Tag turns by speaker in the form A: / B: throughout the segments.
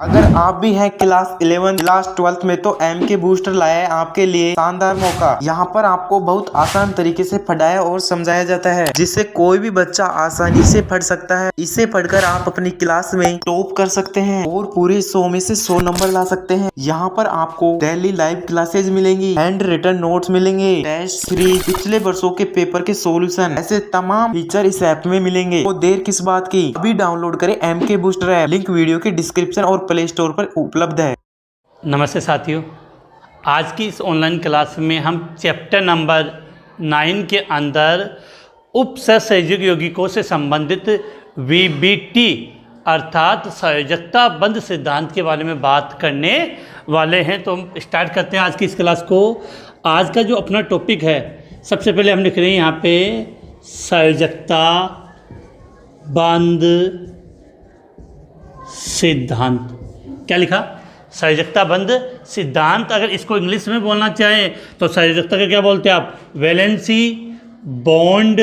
A: अगर आप भी हैं क्लास 11 क्लास 12 में तो MK बूस्टर लाया है आपके लिए शानदार मौका। यहाँ पर आपको बहुत आसान तरीके से पढ़ाया और समझाया जाता है जिससे कोई भी बच्चा आसानी से पढ़ सकता है। इसे पढ़कर आप अपनी क्लास में टॉप कर सकते हैं और पूरे 100 में से 100 नंबर ला सकते हैं। यहाँ पर आपको डेली लाइव क्लासेज मिलेंगी, हैंड रिटन नोट्स मिलेंगे, टेस्ट सीरीज, पिछले वर्षों के पेपर के सॉल्यूशन, ऐसे तमाम फीचर इस ऐप में मिलेंगे। तो देर किस बात की, अभी डाउनलोड करें MK booster app. Link video के डिस्क्रिप्शन और प्ले स्टोर पर उपलब्ध है।
B: नमस्ते साथियों, आज की इस ऑनलाइन क्लास में हम चैप्टर नंबर 9 के अंदर उपसहसंयोजक यौगिकों से संबंधित VBT अर्थात संयोजकता बंध सिद्धांत के बारे में बात करने वाले हैं। तो हम स्टार्ट करते हैं आज की इस क्लास को। आज का जो अपना टॉपिक है, सबसे पहले हम लिख रहे हैं यहाँ पे संयोजकता बंध सिद्धांत। क्या लिखा? संयोजकता बंध सिद्धांत। अगर इसको इंग्लिश में बोलना चाहें तो संयोजकता का क्या बोलते हैं आप? Valency bond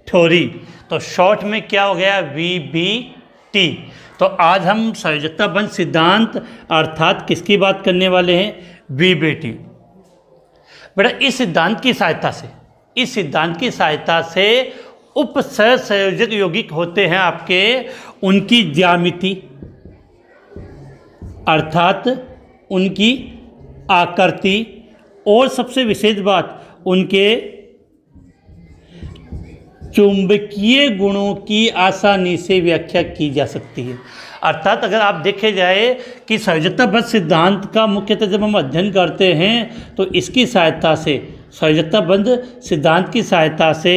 B: theory. तो शॉर्ट में क्या हो गया? VBT। तो आज हम संयोजकता बंध सिद्धांत अर्थात किसकी बात करने वाले हैं? VBT। बेटा इस सिद्धांत की सहायता से उपसहसंयोजक यौगिक होते हैं आपके, उनकी ज्यामिति अर्थात उनकी आकृति और सबसे विशेष बात उनके चुंबकीय गुणों की आसानी से व्याख्या की जा सकती है। अर्थात अगर आप देखे जाए कि संयोजकता बंध सिद्धांत का मुख्यतः जब हम अध्ययन करते हैं तो इसकी सहायता से, संयोजकता बंध सिद्धांत की सहायता से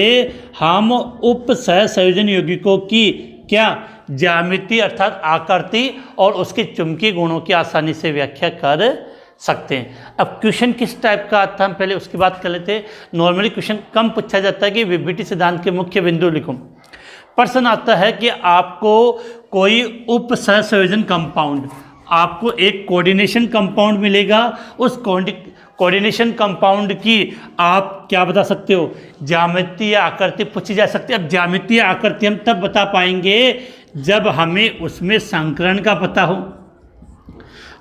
B: हम उपसहसंयोजन यौगिकों की क्या ज्यामिति अर्थात आकृति और उसके चुंबकीय गुणों की आसानी से व्याख्या कर सकते हैं। अब क्वेश्चन किस टाइप का आता है हम पहले उसकी बात कर लेते हैं। नॉर्मली क्वेश्चन कम पूछा जाता है कि VBT सिद्धांत के मुख्य बिंदु लिखो। प्रश्न आता है कि आपको कोई उपसहसंयोजन कंपाउंड, आपको एक कोऑर्डिनेशन कंपाउंड मिलेगा, उस कोऑर्डिनेशन कंपाउंड की आप क्या बता सकते हो? ज्यामिति या आकृति पूछी जा सकती है। अब ज्यामिति या आकृति हम तब बता पाएंगे जब हमें उसमें संकरण का पता हो।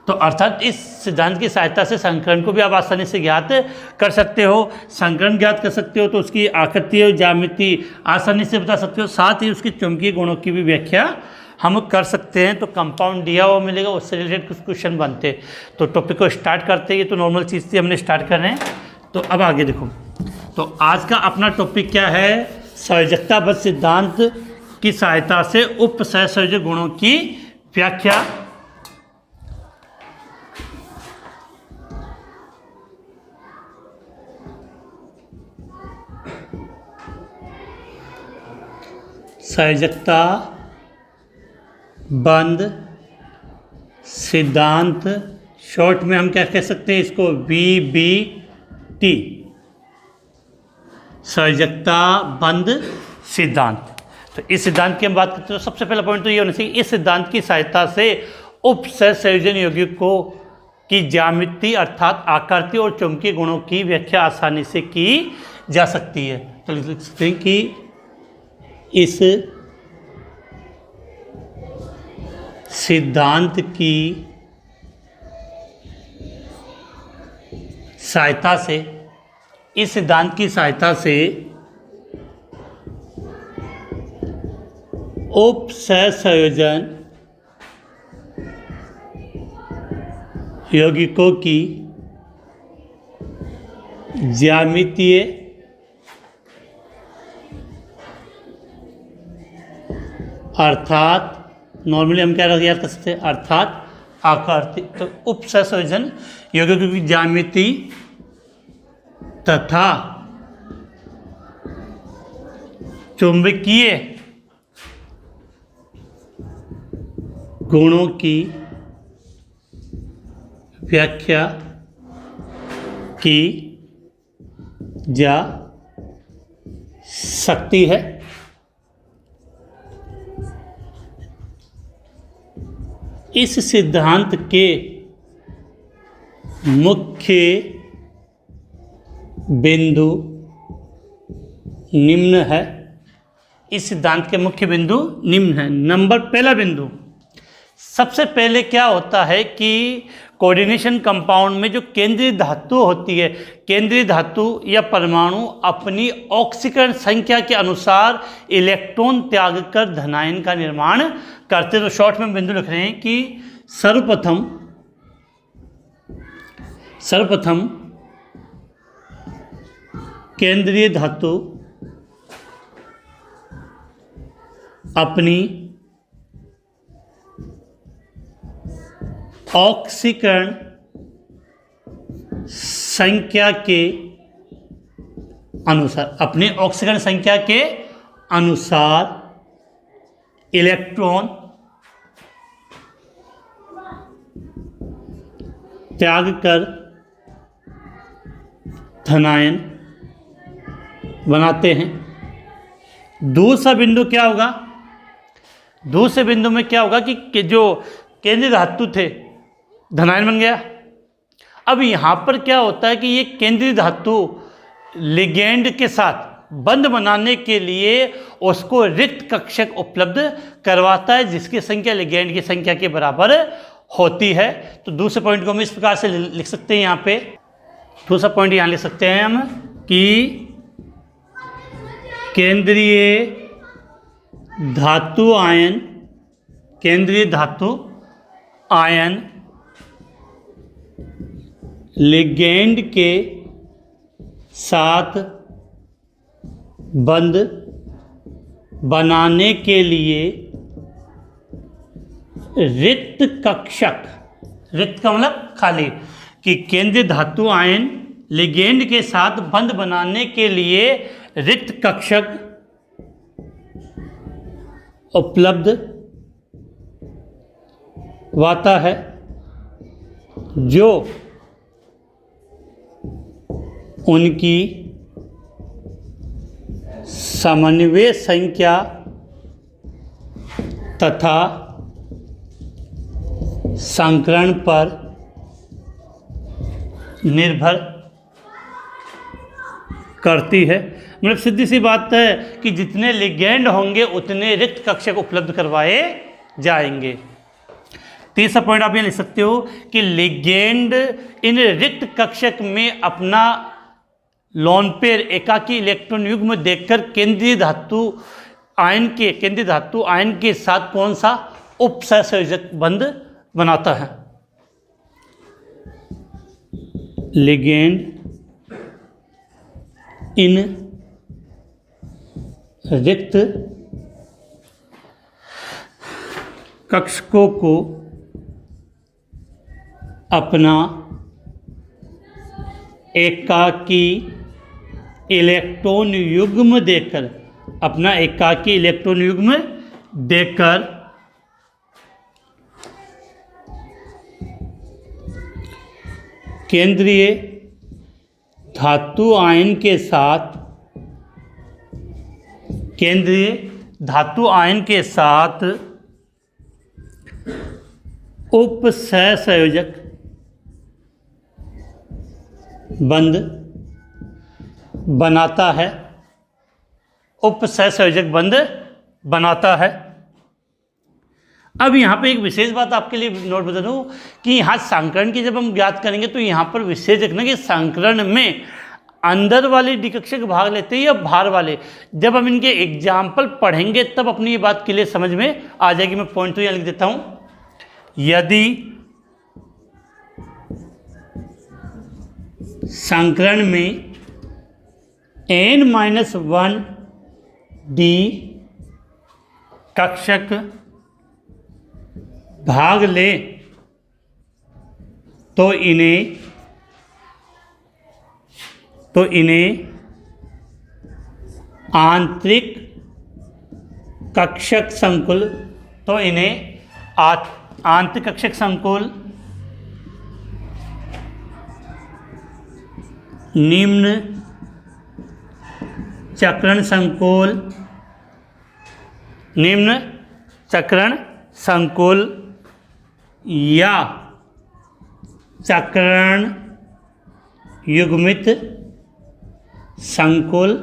B: तो अर्थात इस सिद्धांत की सहायता से संकरण को भी आप आसानी से ज्ञात कर सकते हो। संकरण ज्ञात कर सकते हो तो उसकी आकृति और ज्यामिति आसानी से बता सकते हो, साथ ही उसके चुंबकीय गुणों की भी व्याख्या हम कर सकते हैं। तो कंपाउंड दिया हुआ मिलेगा, उससे रिलेटेड कुछ क्वेश्चन बनते हैं। तो टॉपिक को स्टार्ट करते हैं। ये तो नॉर्मल चीज़ थी, हमने स्टार्ट कर रहे हैं। तो अब आगे देखो, तो आज का अपना टॉपिक क्या है? संयोजकता बंध सिद्धांत की सहायता से उपसहसंयोजक गुणों की व्याख्या। संयोजकता बंध सिद्धांत, शॉर्ट में हम क्या कह सकते हैं इसको? VBT, संयोजकता बंध सिद्धांत। तो इस सिद्धांत की हम बात करते हैं तो सबसे पहला पॉइंट तो ये होना चाहिए, इस सिद्धांत की सहायता से उपसहसंयोजन यौगिकों की ज्यामिति अर्थात आकृति और चुंबकीय गुणों की व्याख्या आसानी से की जा सकती है। तो लिख सकते हैं कि इस सिद्धांत की सहायता से, इस सिद्धांत की सहायता से उपसहसंयोजन यौगिकों की ज्यामितीय अर्थात नॉर्मली हम क्या याद कर सकते हैं? अर्थात आकृति। तो उपसहसंयोजन यौगिकों की ज्यामिति तथा चुंबकीय गुणों की व्याख्या की जा सकती है। इस सिद्धांत के मुख्य बिंदु निम्न है। इस सिद्धांत के मुख्य बिंदु निम्न है। नंबर पहला बिंदु, सबसे पहले क्या होता है कि कोऑर्डिनेशन कंपाउंड में जो केंद्रीय धातु होती है, केंद्रीय धातु या परमाणु अपनी ऑक्सीकरण संख्या के अनुसार इलेक्ट्रॉन त्याग कर धनायन का निर्माण करते। तो शॉर्ट में बिंदु लिख रहे हैं कि सर्वप्रथम केंद्रीय धातु अपनी ऑक्सीकरण संख्या के अनुसार इलेक्ट्रॉन त्याग कर धनायन बनाते हैं। दूसरा बिंदु क्या होगा? दूसरे बिंदु में क्या होगा कि जो केंद्रीय धातु थे धनायन बन गया। अब यहाँ पर क्या होता है कि ये केंद्रीय धातु लिगेंड के साथ बंध बनाने के लिए उसको रिक्त कक्षक उपलब्ध करवाता है, जिसकी संख्या लिगेंड की संख्या के बराबर होती है। तो दूसरे पॉइंट को हम इस प्रकार से लिख सकते हैं। यहाँ पे दूसरा पॉइंट यहाँ लिख सकते हैं हम कि केंद्रीय धातु आयन लिगेंड के साथ बंध बनाने के लिए रिक्त कक्षक, रिक्त का मतलब खाली, कि केंद्रीय धातु आयन लिगेंड के साथ बंध बनाने के लिए रिक्त कक्षक उपलब्ध वाता है, जो उनकी समन्वय संख्या तथा संकरण पर निर्भर करती है। मतलब सीधी सी बात है कि जितने लिगेंड होंगे उतने रिक्त कक्षक उपलब्ध करवाए जाएंगे। तीसरा पॉइंट आप ये लिख सकते हो कि लिगेंड इन रिक्त कक्षक में अपना लोन पेयर एकाकी इलेक्ट्रॉन युग्म देखकर केंद्रीय धातु आयन के साथ कौन सा उपसहसंयोजक बंध बनाता है। लिगेंड इन रिक्त कक्षकों को अपना एकाकी इलेक्ट्रॉन युग्म देकर केंद्रीय धातु आयन के साथ उपसहसंयोजक बंध बनाता है। अब यहाँ पे एक विशेष बात आपके लिए नोट बता दूँ कि यहाँ संकरण की जब हम ज्ञात करेंगे तो यहाँ पर विशेष देखना कि संकरण में अंदर वाले डिकक्षक भाग लेते हैं या बाहर वाले। जब हम इनके एग्जाम्पल पढ़ेंगे तब अपनी ये बात क्लियर समझ में आ जाएगी। मैं पॉइंट तो यहाँ लिख देता हूँ। यदि संकरण में n-1 d कक्षक भाग ले तो इन्हें आंतरिक कक्षक संकुल निम्न चक्रण संकुल या चक्रण युग्मित संकुल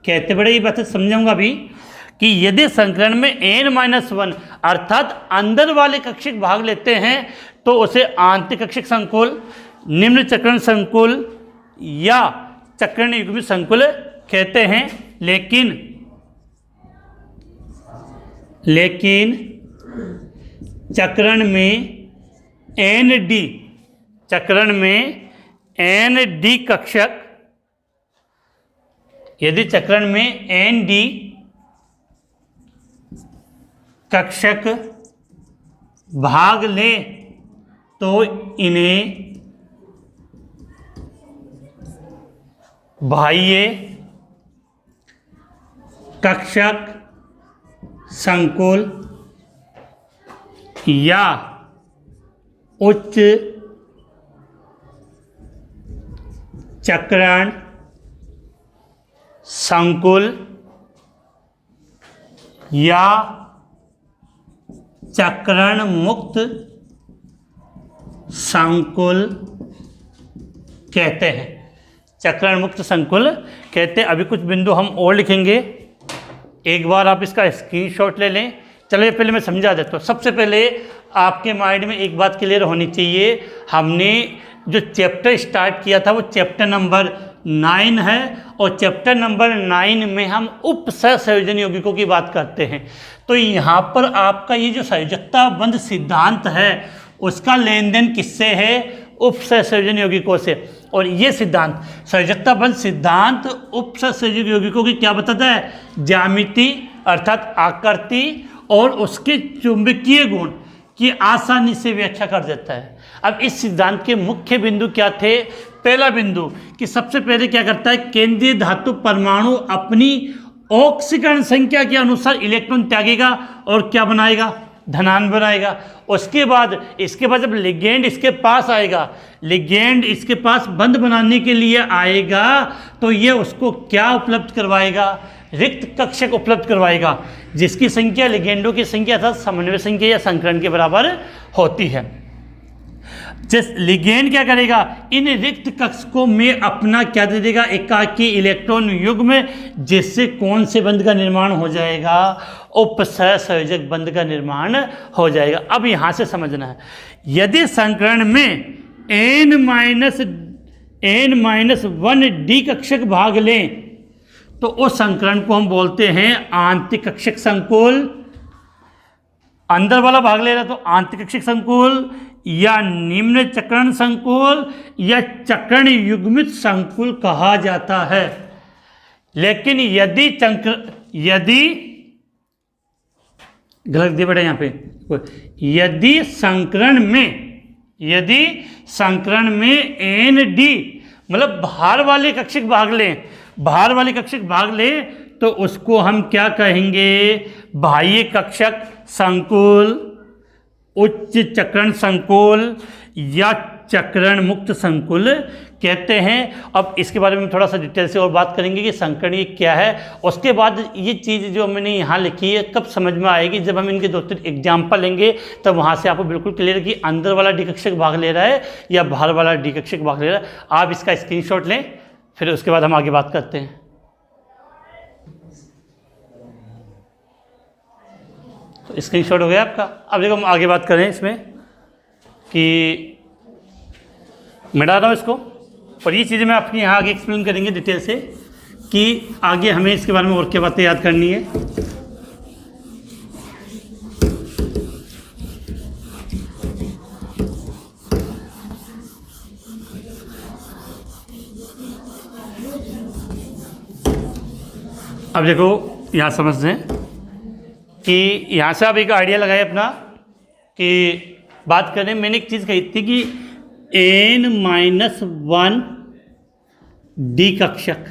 B: कहते। बड़े ये बात समझाऊंगा अभी कि यदि संकरण में n-1 अर्थात अंदर वाले कक्षक भाग लेते हैं तो उसे आंतरिक कक्षक संकुल, निम्न चक्रण संकुल या चक्रण युग्मित संकुल कहते हैं। लेकिन चक्रण में ND कक्षक, यदि चक्रण में ND कक्षक भाग ले तो इन्हें बाह्य कक्षक संकुल या उच्च चक्रण संकुल या चक्रण मुक्त संकुल कहते हैं। चक्रण मुक्त संकुल कहते हैं। अभी कुछ बिंदु हम और लिखेंगे, एक बार आप इसका स्क्रीनशॉट ले लें। चलिए पहले मैं समझा देता हूँ। सबसे पहले आपके माइंड में एक बात क्लियर होनी चाहिए, हमने जो चैप्टर स्टार्ट किया था वो चैप्टर नंबर 9 है और चैप्टर नंबर 9 में हम उप सहसंयोजन यौगिकों की बात करते हैं। तो यहाँ पर आपका ये जो संयोजकता बंध सिद्धांत है उसका लेन देन किससे है? उप सहसंयोजन यौगिकों से। और ये सिद्धांत संयोजकता बंध सिद्धांत उप सहसंयोजन यौगिकों की क्या बताता है? ज्यामिति अर्थात आकृति और उसके चुंबकीय गुण की आसानी से व्याख्या कर देता है। अब इस सिद्धांत के मुख्य बिंदु क्या थे? पहला बिंदु कि सबसे पहले क्या करता है, केंद्रीय धातु परमाणु अपनी ऑक्सीकरण संख्या के अनुसार इलेक्ट्रॉन त्यागेगा और क्या बनाएगा? धनात्मक बनाएगा। उसके बाद इसके बाद जब लिगेंड इसके पास आएगा, लिगेंड इसके पास बंध बनाने के लिए आएगा तो ये उसको क्या उपलब्ध करवाएगा? रिक्त कक्षक उपलब्ध करवाएगा, जिसकी संख्या लिगेंडों की संख्या अर्थात समन्वय संख्या या संकरण के बराबर होती है। जिस लिगेंड क्या करेगा? इन रिक्त कक्षकों में अपना क्या दे देगा? एकाकी इलेक्ट्रॉन युग्म, जिससे कौन से बंध का निर्माण हो जाएगा? उपसहसंयोजक बंध का निर्माण हो जाएगा। अब यहां से समझना है, यदि संकरण में n-1d कक्षक भाग लें तो उस संकरण को हम बोलते हैं आंतरिक कक्षक संकुल। अंदर वाला भाग ले रहा है तो आंतरिक कक्षक संकुल या निम्न चक्रण संकुल या चक्रण युग्मित संकुल कहा जाता है। लेकिन यदि गलत दिया बेटा यहाँ पे, यदि संकरण में ND मतलब भार वाले कक्षक भाग लें तो उसको हम क्या कहेंगे? बाह्य कक्षक संकुल, उच्च चक्रण संकुल या चक्रण मुक्त संकुल कहते हैं। अब इसके बारे में थोड़ा सा डिटेल से और बात करेंगे कि संकरण ये क्या है। उसके बाद ये चीज़ जो मैंने यहाँ लिखी है कब समझ में आएगी? जब हम इनके 2-3 एग्जाम्पल लेंगे तब तो वहाँ से आपको बिल्कुल क्लियर कि अंदर वाला डी कक्षक भाग ले रहा है या बाहर वाला डी कक्षक भाग ले रहा है। आप इसका स्क्रीनशॉट लें, फिर उसके बाद हम आगे बात करते हैं। तो स्क्रीनशॉट हो गया आपका। अब देखो हम आगे बात करें इसमें कि मैं डाल रहा हूँ इसको, और ये चीज़ें मैं आपके यहाँ आगे एक्सप्लेन करेंगे डिटेल से कि आगे हमें इसके बारे में और क्या बातें याद करनी है। अब देखो यहाँ समझते हैं कि यहाँ से आप एक आइडिया लगाए अपना कि बात करें। मैंने एक चीज़ कही थी कि n-1d कक्षक,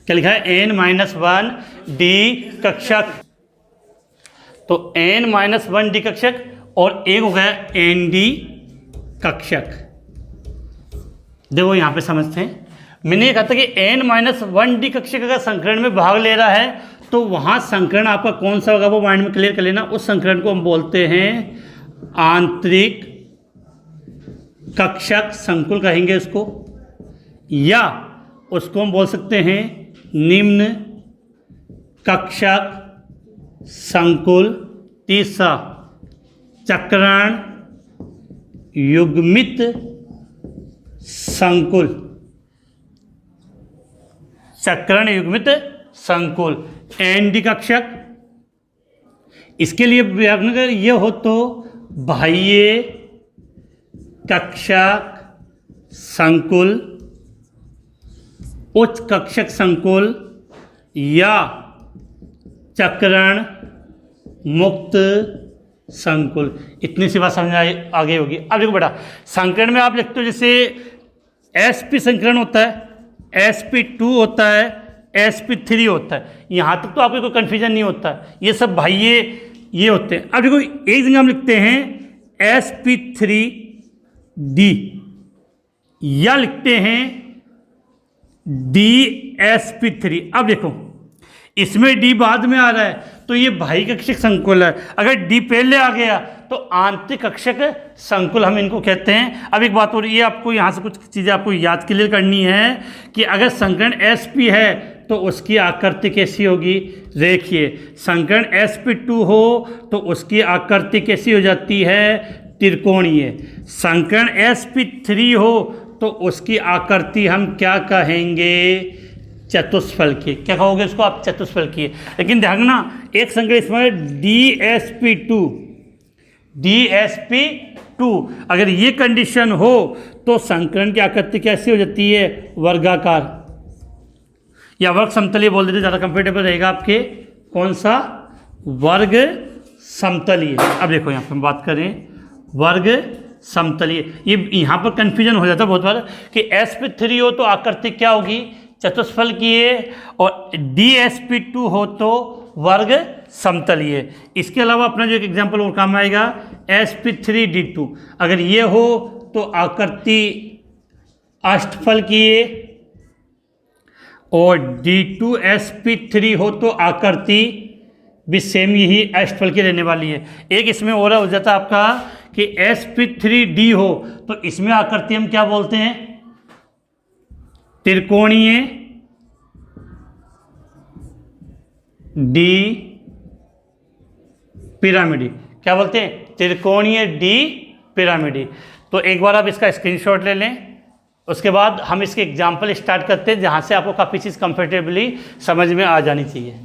B: क्या लिखा है? n-1d कक्षक। तो n-1d कक्षक और एक हो गया nd कक्षक। देखो यहाँ पे समझते हैं, मैंने ये कहा था कि n-1d कक्षक अगर संकरण में भाग ले रहा है तो वहाँ संकरण आपका कौन सा होगा वो माइंड में क्लियर कर लेना। उस संकरण को हम बोलते हैं आंतरिक कक्षक संकुल कहेंगे उसको, या उसको हम बोल सकते हैं निम्न कक्षक संकुल, तीसरा चक्रण युग्मित संकुल, चक्रण युग्मित संकुल, एनडी कक्षक। इसके लिए व्याकरण अगर ये हो तो बाह्य कक्षक संकुल, उच्च कक्षक संकुल या चक्रण मुक्त संकुल। इतनी सी बात समझ आगे होगी। अब देखो बेटा, संकरण में आप लिखते हो जैसे sp संकरण होता है, sp2 होता है, sp3 होता है। यहाँ तक तो आपको कोई कन्फ्यूजन नहीं होता है, ये सब बाह्य ये होते हैं। अब देखो एक जगह हम लिखते हैं sp3d या लिखते हैं dsp3। अब देखो इसमें d बाद में आ रहा है तो ये बाह्य कक्षक संकुल है, अगर d पहले आ गया तो आंतरिक कक्षक संकुल हम इनको कहते हैं। अब एक बात हो रही है, आपको यहाँ से कुछ चीज़ें आपको याद क्लियर करनी है कि अगर संकरण sp है तो उसकी आकृति कैसी होगी। देखिए संकरण sp2 हो तो उसकी आकृति कैसी हो जाती है, त्रिकोणीय। संकरण sp3 हो तो उसकी आकृति हम क्या कहेंगे, चतुष्फलकीय। क्या कहोगे इसको आप, चतुष्फलकीय। लेकिन ध्यान रखना एक संकरण इसमें dsp2 अगर ये कंडीशन हो तो संकरण की आकृति कैसी हो जाती है, वर्गाकार या वर्ग समतलीय बोल देते, ज़्यादा कंफर्टेबल रहेगा आपके। कौन सा, वर्ग समतलीय। अब देखो यहाँ पर हम बात करें वर्ग समतलीय। ये यहाँ पर कंफ्यूजन हो जाता है बहुत बार कि sp3 हो तो आकृति क्या होगी, चतुष्फलकीय, और dsp2 हो तो वर्ग समतलीय। इसके अलावा अपना जो एक एग्जाम्पल और काम आएगा sp3d2, अगर ये हो तो आकृति अष्टफलकीय, और d2sp3 हो तो आकृति भी सेम यही अष्टफलकीय रहने वाली है। एक इसमें और हो जाता है आपका कि sp3d हो तो इसमें आकृति हम क्या बोलते हैं, त्रिकोणीय d पिरामिडी। क्या बोलते हैं, त्रिकोणीय d पिरामिडी। तो एक बार आप इसका स्क्रीनशॉट ले लें, उसके बाद हम इसके एग्जाम्पल स्टार्ट करते हैं जहाँ से आपको काफ़ी चीज़ कंफर्टेबली समझ में आ जानी चाहिए।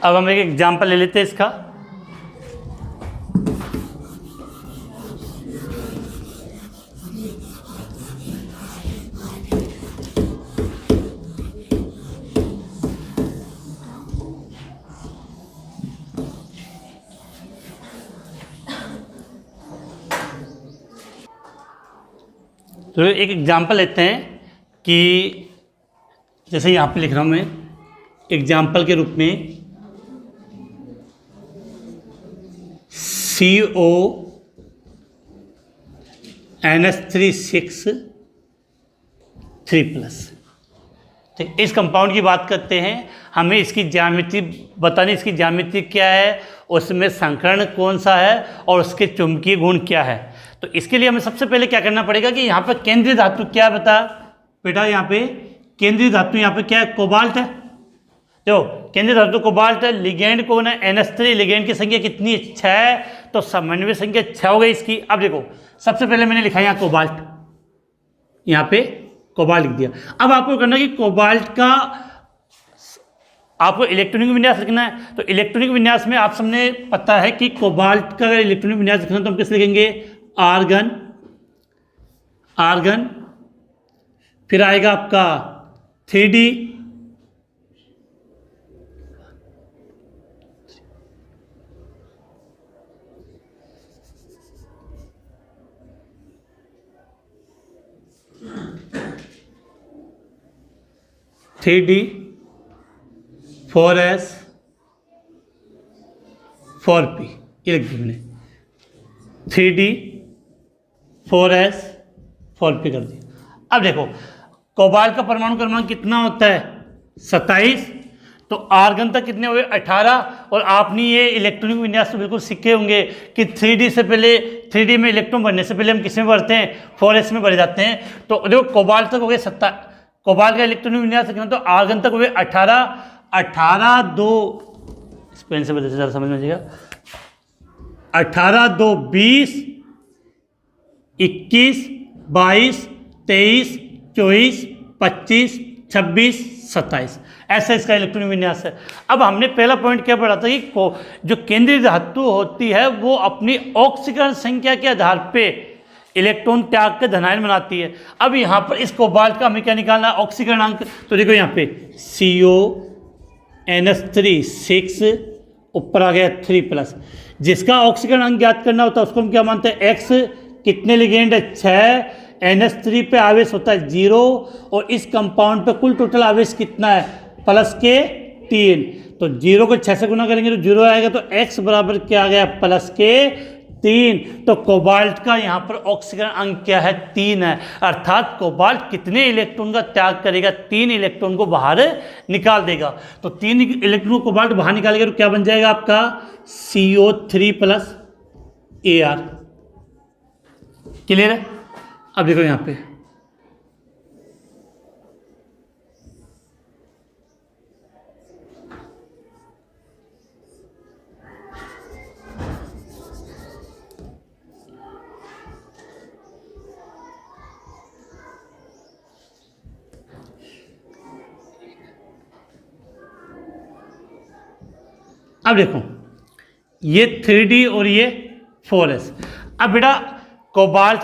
B: अब हम एक एग्जाम्पल ले लेते हैं इसका। तो एक एग्जाम्पल लेते हैं कि जैसे यहाँ पे लिख रहा हूँ मैं एग्जाम्पल के रूप में CONH3 ठीक, इस कंपाउंड की बात करते हैं। हमें इसकी ज्यामिति बतानी, इसकी ज्यामिति क्या है, उसमें संकरण कौन सा है और उसके चुंबकीय गुण क्या है। तो इसके लिए हमें सबसे पहले क्या करना पड़ेगा कि यहाँ पर केंद्रीय धातु क्या है, बता बेटा। यहाँ पे केंद्रीय धातु यहाँ पे क्या है, कोबाल्ट है। जो केंद्रीय धातु कोबाल्ट है, लिगेंड कौन है, NH3। लिगेंड की संख्या कितनी, 6 है, तो समन्वय संख्या 6 हो गई इसकी। अब देखो सबसे पहले मैंने लिखा यहाँ कोबाल्ट, यहाँ पे कोबाल्ट लिख दिया। अब आपको करना है कि कोबाल्ट का आपको इलेक्ट्रॉनिक विन्यास लिखना है। तो इलेक्ट्रॉनिक विन्यास में आप सबने पता है कि कोबाल्ट का अगर इलेक्ट्रॉनिक विन्यास लिखना तो हम किस लिखेंगे, आर्गन, आर्गन, फिर आएगा आपका 3D, three D, 4S, 4P, ये लिख दिया मैंने, 3D, 4S, 4P कर दिया। अब देखो कोबाल्ट का परमाणु क्रमांक कितना होता है, 27। तो आर घनत्व कितने हुए 18। और आपने ये इलेक्ट्रॉनिक विन्यास तो बिल्कुल सीखे होंगे कि 3D से पहले 3D में इलेक्ट्रॉन भरने से पहले हम किस में भरते हैं, 4s में भरे जाते हैं। तो देखो कोबाल्ट तक हो गए 7, कोबाल्ट का इलेक्ट्रॉनिक विन्यास तो आर घनत्व हो गए 18 2, इस पेन से बदलते समझ में आइएगा, 18 2 20 21 22 23 24 25 26 27, ऐसा इसका इलेक्ट्रॉनिक विन्यास है। अब हमने पहला पॉइंट क्या पढ़ा था कि जो केंद्रीय धातु होती है वो अपनी ऑक्सीकरण संख्या के आधार पे इलेक्ट्रॉन त्याग के धनायन बनाती है। अब यहाँ पर इस कोबाल्ट का हमें क्या निकालना है, ऑक्सीकरणांक। तो देखो यहाँ पे CONH3 6, ऊपर आ गया 3+, जिसका ऑक्सीकरणांक ज्ञात करना होता है उसको हम क्या मानते हैं, X। कितने लिगेंड है 6, NH3 पे आवेश होता है 0, और इस कंपाउंड पे कुल टोटल आवेश कितना है, +3। तो 0 को 6 से गुना करेंगे तो 0 आएगा, तो X बराबर क्या आ गया, +3। तो कोबाल्ट का यहाँ पर ऑक्सीकरण अंक क्या है, 3 है। अर्थात कोबाल्ट कितने इलेक्ट्रॉन का त्याग करेगा, 3 इलेक्ट्रॉन को बाहर निकाल देगा। तो 3 इलेक्ट्रॉन को कोबाल्ट बाहर निकालेगा तो क्या बन जाएगा आपका CO3 + Ar। क्लियर है। अब देखो यहाँ पे अब देखो ये 3D और ये 4s। अब बेटा कोबाल्ट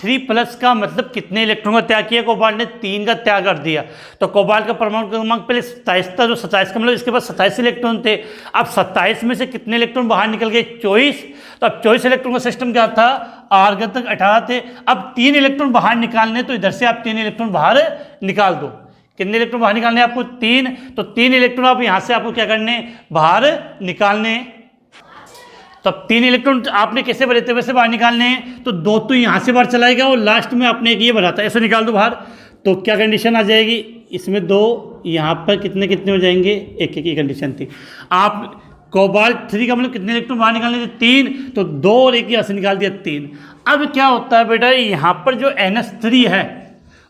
B: 3+ का मतलब कितने इलेक्ट्रॉन का त्याग किया, कोबाल्ट ने 3 का त्याग कर दिया। तो कोबाल्ट का परमाणु क्रमांक पहले 27 था, जो 27 का मतलब इसके पास 27 इलेक्ट्रॉन थे। अब 27 में से कितने इलेक्ट्रॉन बाहर निकल गए, 24। तो अब 24 इलेक्ट्रॉन का सिस्टम क्या था, आर घनत्व 18 थे। अब 3 इलेक्ट्रॉन बाहर निकालने, तो इधर से आप 3 इलेक्ट्रॉन बाहर निकाल दो। कितने इलेक्ट्रॉन बाहर निकालने आपको, 3। तो 3 इलेक्ट्रॉन आप यहाँ से आपको क्या करने, बाहर निकालने। तब 3 इलेक्ट्रॉन आपने कैसे भरे थे वैसे बाहर निकालने हैं। तो 2 तो यहाँ से बाहर चलाएगा और लास्ट में आपने एक ये भरा था, ऐसे निकाल दो बाहर। तो क्या कंडीशन आ जाएगी, इसमें 2, यहाँ पर कितने कितने हो जाएंगे, एक की कंडीशन थी। आप कोबाल्ट 3 का मतलब कितने इलेक्ट्रॉन बाहर निकालने थे, 3। तो 2 और 1 यहाँ से निकाल दिया, 3। अब क्या होता है बेटा, यहाँ पर जो NH3 है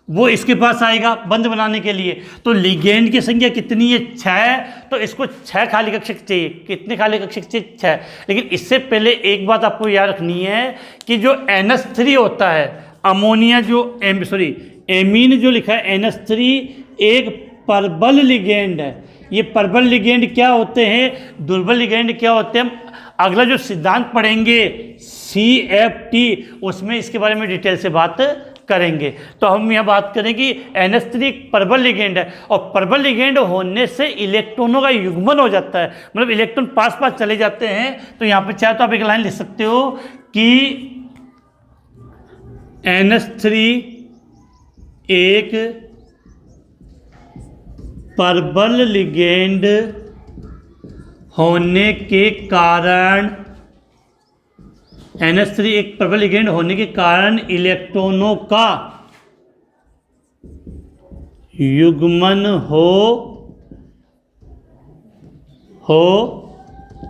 B: वो इसके पास आएगा बंद बनाने के लिए। तो लिगेंड की संख्या कितनी है, 6। तो इसको 6 खाली कक्षक चाहिए। कितने खाली कक्षक चाहिए, 6। लेकिन इससे पहले एक बात आपको याद रखनी है कि जो NH3 होता है, अमोनिया जो एमीन जो लिखा है NH3 एक प्रबल लिगेंड है। ये प्रबल लिगेंड क्या होते हैं, दुर्बल लिगेंड क्या होते हैं, अगला जो सिद्धांत पढ़ेंगे CFT उसमें इसके बारे में डिटेल से बात करेंगे। तो हम यह बात करें कि NH3 एक प्रबल लिगेंड है, और प्रबल लिगेंड होने से इलेक्ट्रॉनों का युग्मन हो जाता है, मतलब इलेक्ट्रॉन पास पास चले जाते हैं। तो यहाँ पे चाहे तो आप एक लाइन लिख सकते हो कि NH3 एक प्रबल लिगेंड होने के कारण, NH3 एक प्रबल लिगेंड होने के कारण इलेक्ट्रॉनों का युग्मन हो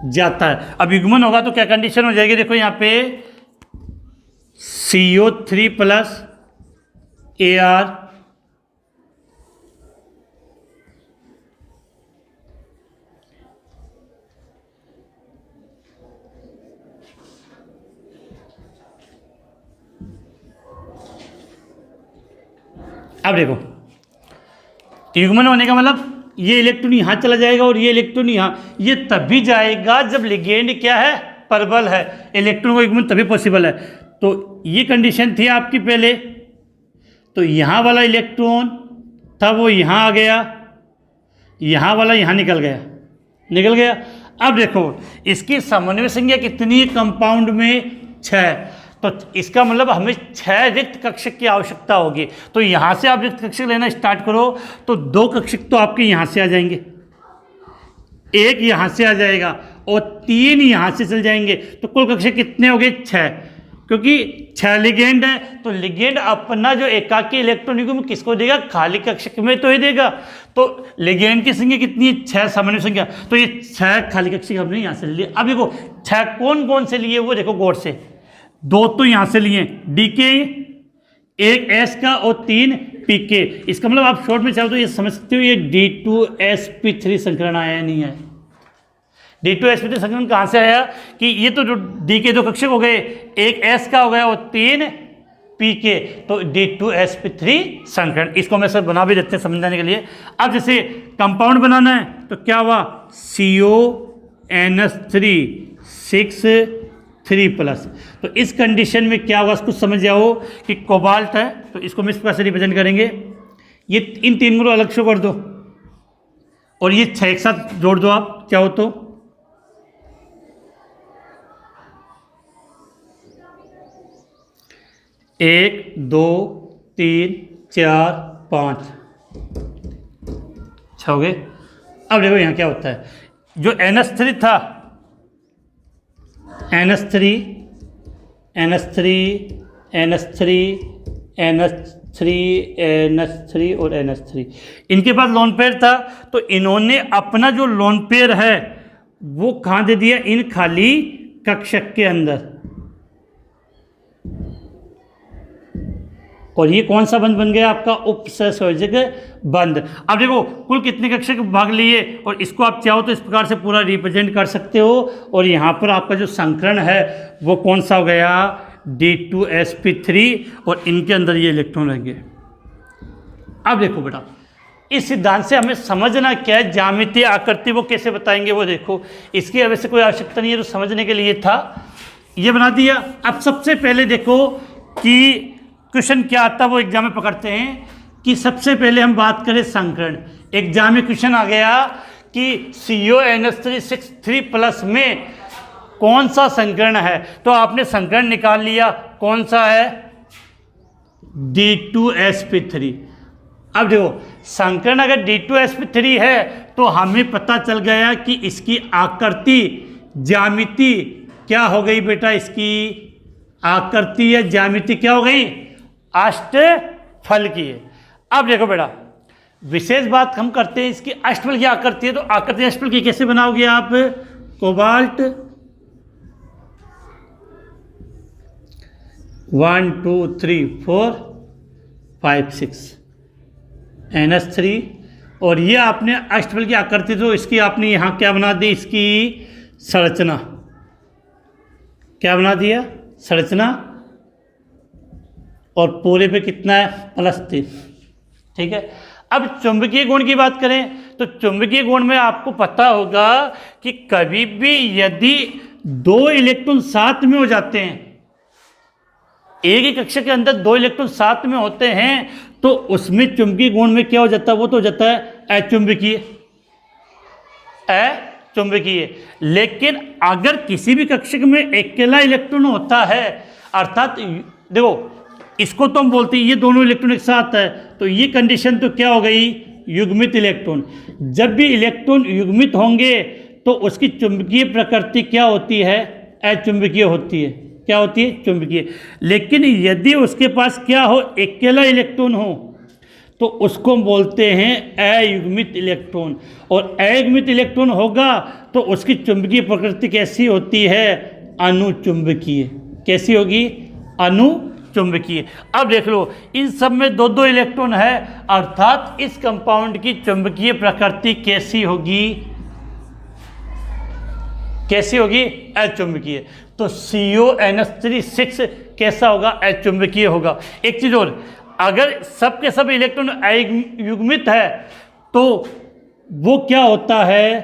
B: जाता है। अब युग्मन होगा तो क्या कंडीशन हो जाएगी, देखो यहाँ पे CO3 + Ar अब देखो युग्मन होने का मतलब ये इलेक्ट्रॉन यहाँ चला जाएगा और ये इलेक्ट्रॉन यहाँ, ये तभी जाएगा जब लिगेंड क्या है, प्रबल है। इलेक्ट्रॉन को युग्मन तभी पॉसिबल है। तो ये कंडीशन थी आपकी पहले। तो यहाँ वाला इलेक्ट्रॉन था वो यहाँ आ गया, यहाँ वाला यहाँ निकल गया। अब देखो इसकी समन्वय संख्या कितनी है कंपाउंड में, 6। तो इसका मतलब हमें 6 रिक्त कक्षक की आवश्यकता होगी। तो यहाँ से आप रिक्त कक्षक लेना स्टार्ट करो तो 2 कक्षक तो आपके यहाँ से आ जाएंगे, 1 यहाँ से आ जाएगा और 3 यहाँ से चल जाएंगे। तो कुल कक्षक कितने हो गए, 6। क्योंकि 6 लिगेंड है तो लिगेंड अपना जो एकाकी इलेक्ट्रॉन युग्म किसको देगा, खाली कक्षक में तो ही देगा। तो लिगेंड की संख्या कितनी है, 6 सामान्य संख्या, तो ये 6 खाली कक्षक हमने यहाँ से ले लिए। अब देखो 6 कौन कौन से लिए वो देखो गौर से, 2 तो यहाँ से लिए डी के, एक एस का और 3 पी के। इसका मतलब आप शॉर्ट में चाहो तो ये समझ सकते हो ये D2sp3 संकरण आया या नहीं है। D2sp3 संकरण कहाँ से आया कि ये तो जो डी के 2 कक्षक हो गए, एक एस का हो गया और 3 पी के, तो D2sp3 संकरण। इसको मैं सर बना भी देते हैं समझाने के लिए। अब जैसे कंपाउंड बनाना है तो क्या हुआ, CONS3 6 3+। तो इस कंडीशन में क्या होगा कुछ समझ जाओ कि कोबाल्ट है तो इसको हम इस प्रकार से रिप्रेजेंट करेंगे, ये इन 3 को अलग से कर दो और ये 6 एक साथ जोड़ दो आप चाहो तो। एक 2 3 4 5 6 हो गए। अब देखो यहाँ क्या होता है, जो NS3 था, NS3 और NS3, इनके पास लोन पेयर था तो इन्होंने अपना जो लोन पेयर है वो कहाँ दे दिया, इन खाली कक्षक के अंदर। और ये कौन सा बंध बन गया आपका, उपसंयोजक बंध। अब देखो कुल कितने कक्षक भाग लिए और इसको आप चाहो तो इस प्रकार से पूरा रिप्रेजेंट कर सकते हो। और यहाँ पर आपका जो संकरण है वो कौन सा हो गया, D2sp3 और इनके अंदर ये इलेक्ट्रॉन रहेंगे। अब देखो बेटा इस सिद्धांत से हमें समझना क्या है, ज्यामितीय आकृति वो कैसे बताएंगे वो देखो, इसकी वैसे कोई आवश्यकता नहीं है, तो समझने के लिए था ये बना दिया। अब सबसे पहले देखो कि क्वेश्चन क्या आता है वो एग्जाम में पकड़ते हैं कि सबसे पहले हम बात करें संकरण। एग्जाम में क्वेश्चन आ गया कि CONS3 6 3+ में कौन सा संकरण है, तो आपने संकरण निकाल लिया, कौन सा है, D2sp3। अब देखो संकरण अगर D2sp3 है तो हमें पता चल गया कि इसकी आकृति ज्यामिति क्या हो गई बेटा, इसकी आकृति या ज्यामिति क्या हो गई, अष्टफल की है। अब देखो बेटा विशेष बात हम करते हैं इसकी अष्टफल की आकृति है, तो आकृति अष्टफल की कैसे बनाओगे आप, कोबाल्ट 1 2 3 4 5 6 NS3 और ये आपने अष्टफल की आकृति, तो इसकी आपने यहाँ क्या बना दी, इसकी संरचना क्या बना दिया, संरचना, और पूरे पे कितना है, +3। ठीक है। अब चुंबकीय गुण की बात करें तो चुंबकीय गुण में आपको पता होगा कि कभी भी यदि 2 इलेक्ट्रॉन साथ में हो जाते हैं, एक ही कक्षा के अंदर 2 इलेक्ट्रॉन साथ में होते हैं तो उसमें चुंबकीय गुण में क्या हो जाता है, वो तो हो जाता है अचुंबकीय। अचुंबकीय। लेकिन अगर किसी भी कक्षक में अकेला इलेक्ट्रॉन होता है, अर्थात देखो इसको तो हम बोलते हैं ये दोनों इलेक्ट्रॉन एक साथ है, तो ये कंडीशन तो क्या हो गई, युग्मित इलेक्ट्रॉन। जब भी इलेक्ट्रॉन युग्मित होंगे तो उसकी चुंबकीय प्रकृति क्या होती है, अचुंबकीय होती है। क्या होती है, चुंबकीय। लेकिन यदि उसके पास क्या हो, अकेला इलेक्ट्रॉन हो, तो उसको बोलते हैं अयुग्मित इलेक्ट्रॉन। और अयुग्मित इलेक्ट्रॉन होगा तो उसकी चुंबकीय प्रकृति कैसी होती है, अनुचुंबकीय। कैसी होगी, अनुचुंबकीय। अब देख लो इन सब में 2-2 इलेक्ट्रॉन है, अर्थात इस कंपाउंड की चुंबकीय प्रकृति कैसी होगी, कैसी होगी, अचुंबकीय। तो CONS3 6 कैसा होगा, अचुंबकीय होगा। एक चीज और, अगर सब के सब इलेक्ट्रॉन अयुग्मित है तो वो क्या होता है,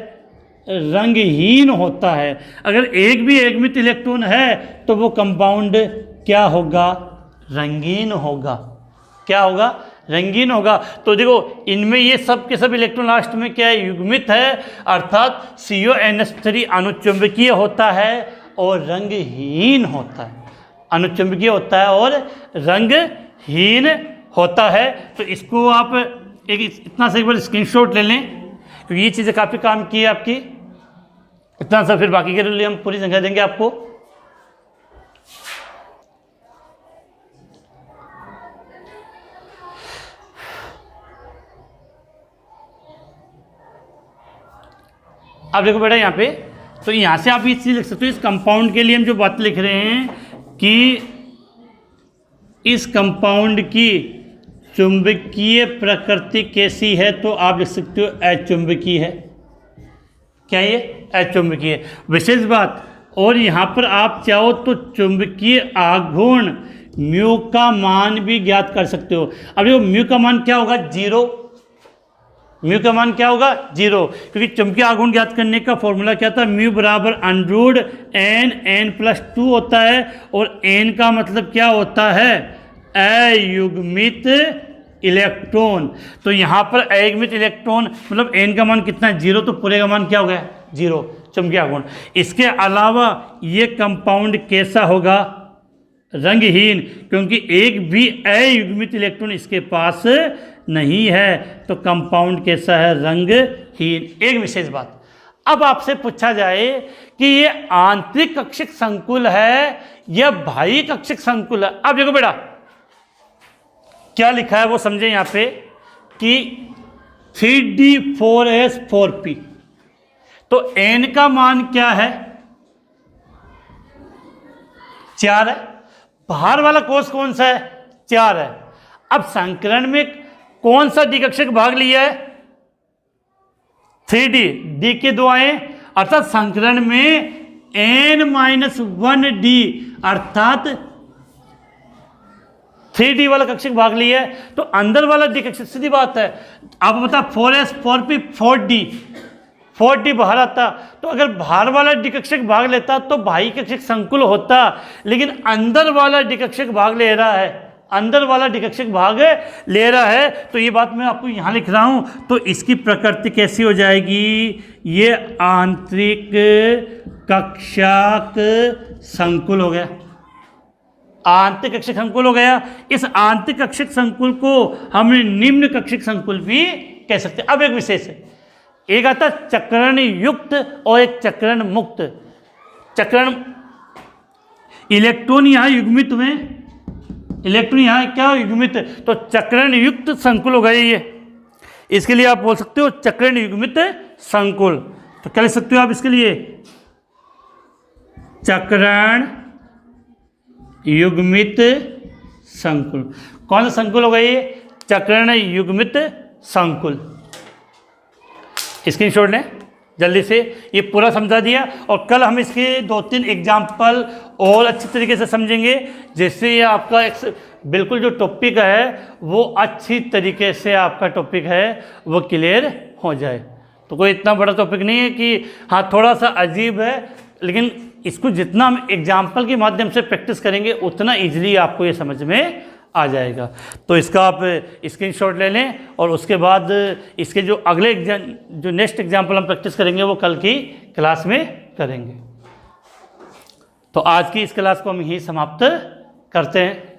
B: रंगहीन होता है। अगर एक भी अयुग्मित इलेक्ट्रॉन है तो वो कंपाउंड क्या होगा, रंगीन होगा। क्या होगा, रंगीन होगा। तो देखो इनमें ये सब के सब इलेक्ट्रॉन लास्ट में क्या है, युग्मित है, अर्थात CONS3 अनुचुंबकीय होता है और रंगहीन होता है। अनुचुंबकीय होता है और रंगहीन होता है। तो इसको आप एक इतना सा एक बार स्क्रीनशॉट ले लें, क्योंकि ये चीज़ें काफ़ी काम की है आपकी। इतना सा, फिर बाकी के लिए हम पूरी संख्या देंगे आपको। अब देखो बेटा यहाँ पे, तो यहाँ से आप ये चीज़ लिख सकते हो, इस कंपाउंड के लिए हम जो बात लिख रहे हैं कि इस कंपाउंड की चुंबकीय प्रकृति कैसी है, तो आप लिख सकते हो अचुंबकीय है। क्या ये अचुंबकीय, विशेष बात। और यहाँ पर आप चाहो तो चुंबकीय आघूर्ण म्यू का मान भी ज्ञात कर सकते हो। अब देखो म्यू का मान क्या होगा, 0। म्यू का मान क्या होगा, 0, क्योंकि चुंबकीय आघूर्ण ज्ञात करने का फॉर्मूला क्या था, म्यू बराबर √n+2 होता है। और n का मतलब क्या होता है, अयुग्मित इलेक्ट्रॉन। तो यहाँ पर अयुग्मित इलेक्ट्रॉन मतलब n का मान कितना है, 0, तो पूरे का मान क्या हो गया, 0 चुंबकीय आघूर्ण। इसके अलावा ये कंपाउंड कैसा होगा, रंगहीन, क्योंकि एक भी अयुग्मित इलेक्ट्रॉन इसके पास नहीं है। तो कंपाउंड कैसा है, रंगहीन। एक विशेष बात, अब आपसे पूछा जाए कि ये आंतरिक कक्षक संकुल है या बाह्य कक्षक संकुल है। अब देखो बेटा क्या लिखा है वो समझे यहाँ पे कि 3D4S4P, तो n का मान क्या है, 4 है। बाहर वाला कोष कौन सा है, 4 है। अब संकरण में कौन सा डिकक्षक भाग लिया है, 3D, D के 2 आए, अर्थात संकरण में n-1D अर्थात 3D वाला कक्षक भाग लिया है। तो अंदर वाला डी कक्षक, सीधी बात है। आप बता 4S4P 4D बाहर आता, तो अगर बाहर वाला डी कक्षक भाग लेता तो बाह्य कक्षक संकुल होता, लेकिन अंदर वाला डी कक्षक भाग ले रहा है, अंदर वाला डी कक्षक भाग ले रहा है। तो ये बात मैं आपको यहाँ लिख रहा हूँ। तो इसकी प्रकृति कैसी हो जाएगी, ये आंतरिक कक्षक संकुल हो गया, आंतरिक कक्षक संकुल हो गया। इस आंतरिक कक्षक संकुल को हम निम्न कक्षक संकुल भी कह सकते हैं। अब एक विशेष है, एक आता चक्रण युक्त और एक चक्रण मुक्त। चक्रण, इलेक्ट्रॉन यहाँ युग्मित हुए, इलेक्ट्रॉन यहाँ क्या युग्मित, तो चक्रण युक्त संकुल हो गए ये। इसके लिए आप बोल सकते हो चक्रण युग्मित संकुल। तो क्या लिख सकते हो आप इसके लिए, चक्रण युग्मित संकुल। कौन सा संकुल हो गया ये, चक्रण युग्मित संकुल। स्क्रीनशॉट लें जल्दी से, ये पूरा समझा दिया। और कल हम इसके 2-3 एग्जाम्पल और अच्छी तरीके से समझेंगे, जिससे ये आपका बिल्कुल जो टॉपिक है वो अच्छी तरीके से आपका टॉपिक है वो क्लियर हो जाए। तो कोई इतना बड़ा टॉपिक नहीं है कि हाँ थोड़ा सा अजीब है, लेकिन इसको जितना हम एग्जाम्पल के माध्यम से प्रैक्टिस करेंगे उतना ईजिली आपको ये समझ में आ जाएगा। तो इसका आप स्क्रीनशॉट ले लें, और उसके बाद इसके जो अगले जो नेक्स्ट एग्जाम्पल हम प्रैक्टिस करेंगे वो कल की क्लास में करेंगे। तो आज की इस क्लास को हम यहीं समाप्त करते हैं।